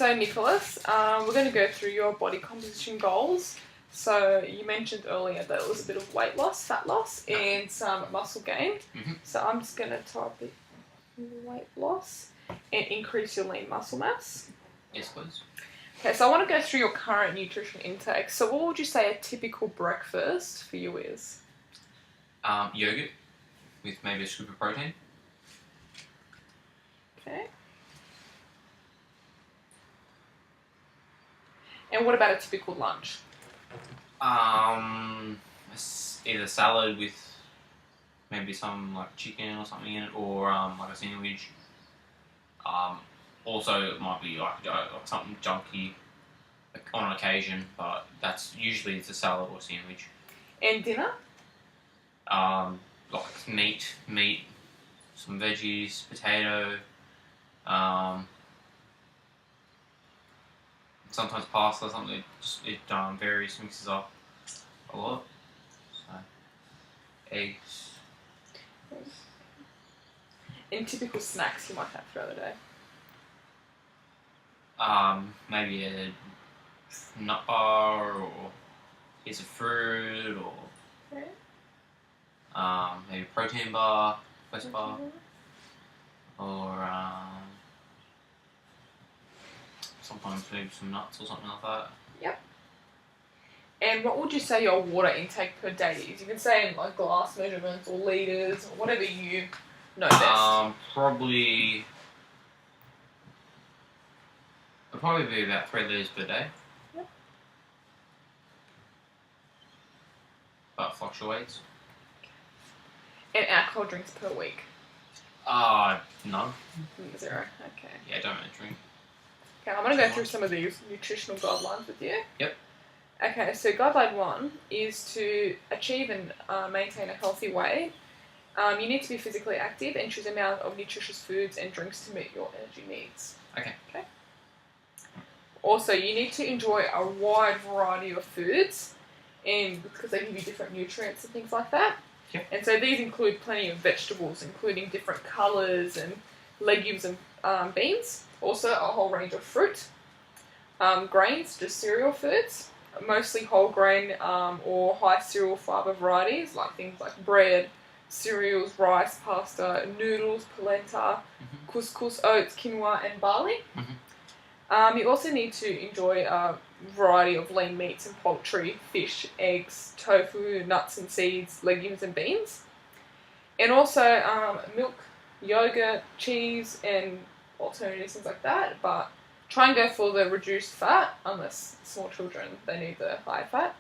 So Nicholas, we're going to go through your body composition goals. So you mentioned earlier that it was a bit of weight loss, fat loss, and some muscle gain. So I'm just going to type it weight loss and increase your lean muscle mass. Yes, please. Okay, so I want to go through your current nutrition intake. So what would you say a typical breakfast for you is? Yogurt with maybe a scoop of protein. Okay. And what about a typical lunch? Either salad with maybe some like chicken or something in it, or like a sandwich. Also, it might be like something junky on occasion, but that's usually it's a salad or sandwich. And dinner? Like meat, some veggies, potato. Sometimes pasta, something. It varies, mixes up a lot. So, eggs. And typical snacks you might have throughout the day? Maybe a nut bar or a piece of fruit or maybe a protein bar, Quest bar, or sometimes maybe some nuts or something like that. Yep. And what would you say your water intake per day is? You can say in like glass measurements or litres or whatever you know best. Probably it'll probably be about 3 litres per day. Yep. But fluctuates. And alcohol drinks per week? None. 0. Okay. Yeah, don't really drink. Okay, I'm going to go through some of these nutritional guidelines with you. Yep. Okay, so guideline 1 is to achieve and maintain a healthy weight. You need to be physically active and choose an amount of nutritious foods and drinks to meet your energy needs. Okay. Also, you need to enjoy a wide variety of foods, and because they give you different nutrients and things like that. Yep. And so these include plenty of vegetables, including different colours and legumes and beans. Also, a whole range of fruit, grains, just cereal foods, mostly whole grain or high cereal fibre varieties, like things like bread, cereals, rice, pasta, noodles, polenta, couscous, oats, quinoa, and barley. You also need to enjoy a variety of lean meats and poultry, fish, eggs, tofu, nuts and seeds, legumes and beans. And also milk, yogurt, cheese, and alternatives, things like that. But try and go for the reduced fat, unless small children, they need the high fat.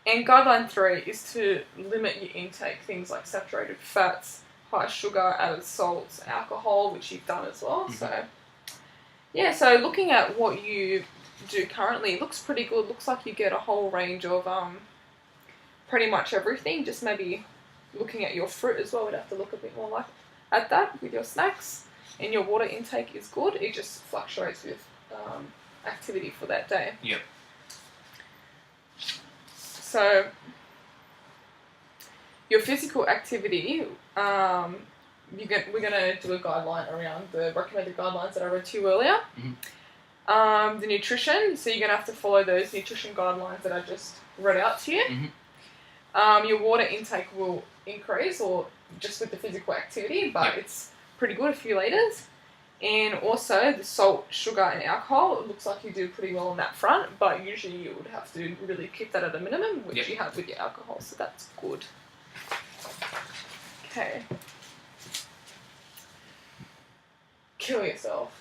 And guideline 3 is to limit your intake, things like saturated fats, high sugar, added salts, alcohol, which you've done as well. So, yeah, so looking at what you do currently, it looks pretty good. Looks like you get a whole range of pretty much everything. Just maybe looking at your fruit as well, we'd have to look a bit more like at that with your snacks. And your water intake is good. It just fluctuates with activity for that day. Yep. So your physical activity, we're going to do a guideline around the recommended guidelines that I read to you earlier. The nutrition, so you're going to have to follow those nutrition guidelines that I just read out to you. Your water intake will increase, or just with the physical activity, but it's pretty good, a few litres. And also the salt, sugar and alcohol, it looks like you do pretty well on that front, but usually you would have to really keep that at a minimum, which you have with your alcohol, so that's good. Okay. Kill yourself.